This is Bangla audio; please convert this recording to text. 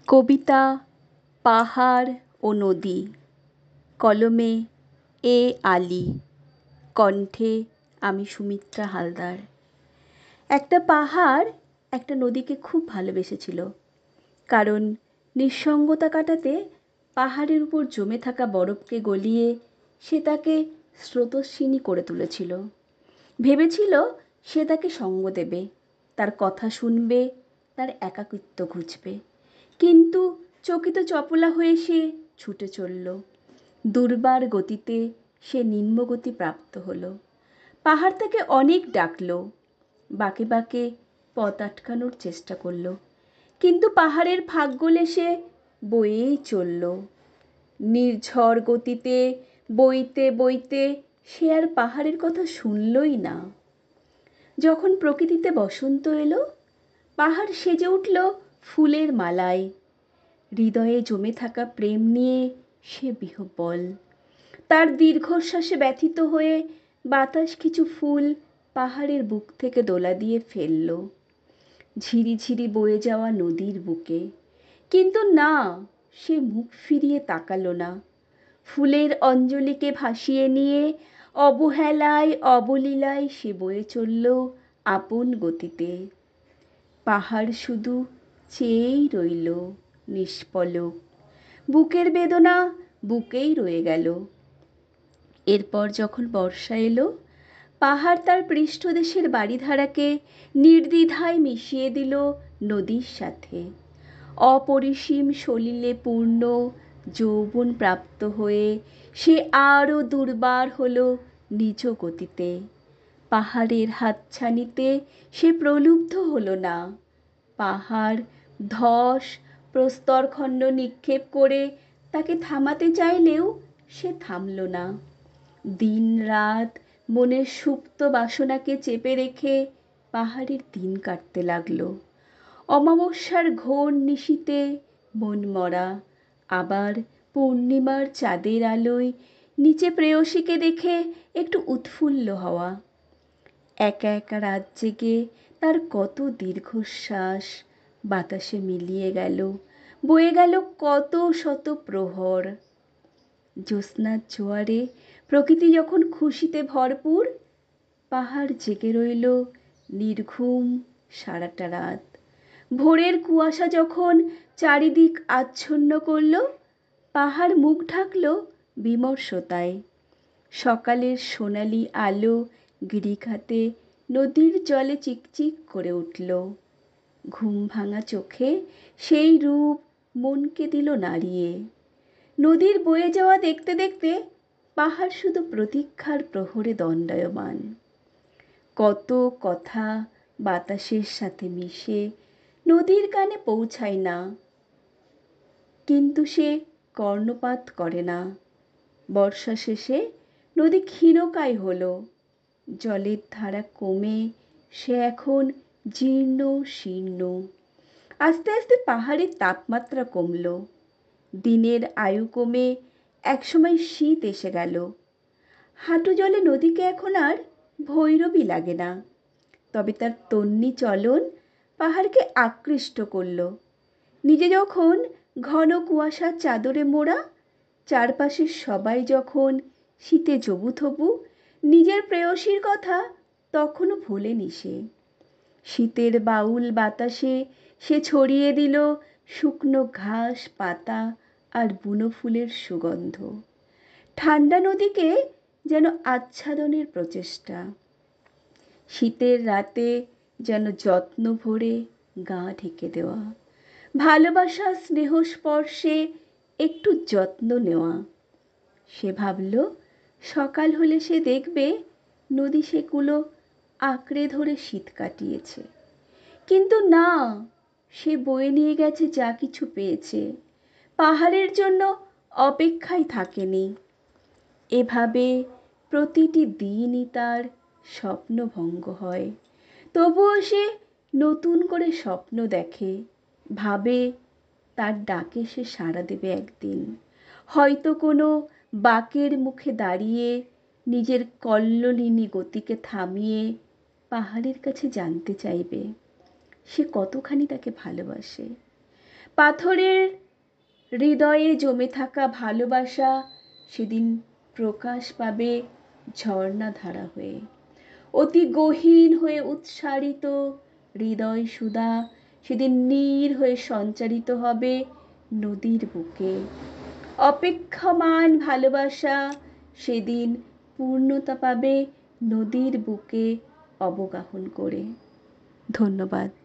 কবিতা পাহাড় ও নদী, কলমে এ আলী, কণ্ঠে আমি সুমিত্রা হালদার। একটা পাহাড় একটা নদীকে খুব ভালোবেসেছিল, কারণ নিঃসঙ্গতা কাটাতে পাহাড়ের উপর জমে থাকা বরফকে গলিয়ে সে তাকে স্রোতস্বিনী করে তুলেছিল। ভেবেছিল সে তাকে সঙ্গ দেবে, তার কথা শুনবে, তার একাকিত্ব ঘুচবে। কিন্তু চকিত চপলা হয়ে সে ছুটে চলল। দুর্বার গতিতে সে নিম্নগতি প্রাপ্ত হলো। পাহাড় তাকে অনেক ডাকলো, বাঁকে বাঁকে পথ আটকানোর চেষ্টা করলো, কিন্তু পাহাড়ের ফাঁক গলে সে বয়েই চলল। নির্ঝর গতিতে বইতে বইতে সে আর পাহাড়ের কথা শুনলই না। যখন প্রকৃতিতে বসন্ত এলো, পাহাড় সেজে উঠল ফুলের মালায়। হৃদয়ে জমে থাকা প্রেম নিয়ে সে বিহ্বল। তার দীর্ঘশ্বাসে ব্যথিত হয়ে বাতাস কিছু ফুল পাহাড়ের বুক থেকে দোলা দিয়ে ফেলল ঝিরিঝিরি বয়ে যাওয়া নদীর বুকে। কিন্তু না, সে মুখ ফিরিয়ে তাকালো না। ফুলের অঞ্জলিকে ভাসিয়ে নিয়ে অবহেলায় অবলীলায় সে বয়ে চলল আপন গতিতে। পাহাড় শুধু চেয়েই রইল নিষ্পলক। বুকের বেদনা বুকেই রয়ে গেল। এরপর যখন বর্ষা এলো, পাহাড় তার পৃষ্ঠদেশের বাড়িধারাকে নির্দ্বিধায় মিশিয়ে দিল নদীর সাথে। অপরিসীম সলিলে পূর্ণ যৌবন প্রাপ্ত হয়ে সে আরও দুর্বার হলো নিজ গতিতে। পাহাড়ের হাতছানিতে সে প্রলুব্ধ হলো না। পাহাড় ধস প্রস্তরখণ্ড নিক্ষেপ করে তাকে থামাতে চাইলেও সে থামল না। দিন রাত মনের সুপ্ত বাসনাকে চেপে রেখে পাহাড়ের দিন কাটতে লাগলো। অমাবস্যার ঘোর নিশীথে মন মরা, আবার পূর্ণিমার চাঁদের আলোয় নিচে প্রেয়সীকে দেখে একটু উৎফুল্ল হওয়া। একা একা রাত জেগে তার কত দীর্ঘশ্বাস বাতাসে মিলিয়ে গেল, বয়ে গেল কত শত প্রহর। জ্যোৎস্নার জোয়ারে প্রকৃতি যখন খুশিতে ভরপুর, পাহাড় জেগে রইল নির্ঘুম সারাটা রাত। ভোরের কুয়াশা যখন চারিদিক আচ্ছন্ন করল, পাহাড় মুখ ঢাকল বিমর্ষতায়। সকালের সোনালি আলো গিরিখাতে নদীর জলে চিকচিক করে উঠল। ঘুম ভাঙা চোখে সেই রূপ মনকে দিল নাড়িয়ে। নদীর বয়ে যাওয়া দেখতে দেখতে পাহাড় শুধু প্রতীক্ষার প্রহরে দণ্ডায়মান। কত কথা বাতাসের সাথে মিশে নদীর কানে পৌঁছায় না, কিন্তু সে কর্ণপাত করে না। বর্ষা শেষে নদী ক্ষীণকায় হলো। জলের ধারা কমে সে এখন জীর্ণ শীর্ণ। আস্তে আস্তে পাহাড়ের তাপমাত্রা কমল। দিনের আয়ু কমে একসময় শীত এসে গেল। হাঁটু জলে নদীকে এখন আর ভৈরবী লাগে না, তবে তার তন্বী চলন পাহাড়কে আকৃষ্ট করল। নিজে যখন ঘন কুয়াশার চাদরে মোড়া, চারপাশের সবাই যখন শীতে জবুথবু, নিজের প্রেয়সীর কথা তখনও ভোলেনি সে। শীতের বাউল বাতাসে সে ছড়িয়ে দিল শুকনো ঘাস পাতা আর বুনো ফুলের সুগন্ধ। ঠান্ডা নদীকে যেন আচ্ছাদনের প্রচেষ্টা। শীতের রাতে যেন যত্ন ভরে গা ঢেকে দেওয়া। ভালোবাসা স্নেহ স্পর্শে একটু যত্ন নেওয়া। সে ভাবল সকাল হলে সে দেখবে নদী সেগুলো আঁকড়ে ধরে শীত কাটিয়েছে। কিন্তু না, সে বয়ে নিয়ে গেছে যা কিছু পেয়েছে, পাহাড়ের জন্য অপেক্ষায় থাকেনি। এভাবে প্রতিটি দিনই তার স্বপ্নভঙ্গ হয়। তবুও সে নতুন করে স্বপ্ন দেখে, ভাবে তার ডাকে সে সাড়া দেবে একদিন। হয়তো কোনো বাঁকের মুখে দাঁড়িয়ে নিজের কল্লোলিনী গতিকে থামিয়ে পাহাড়ের কাছে জানতে চাইবে সে কতখানি তাকে ভালোবাসে। পাথরের হৃদয়ে জমে থাকা ভালোবাসা সেদিন প্রকাশ পাবে ঝর্ণাধারা হয়ে, অতি গহীন হয়ে উৎসারিত হৃদয় সুধা সেদিন নীর হয়ে সঞ্চারিত হবে নদীর বুকে। অপেক্ষমান ভালোবাসা সেদিন পূর্ণতা পাবে নদীর বুকে অবগাহন করে। ধন্যবাদ।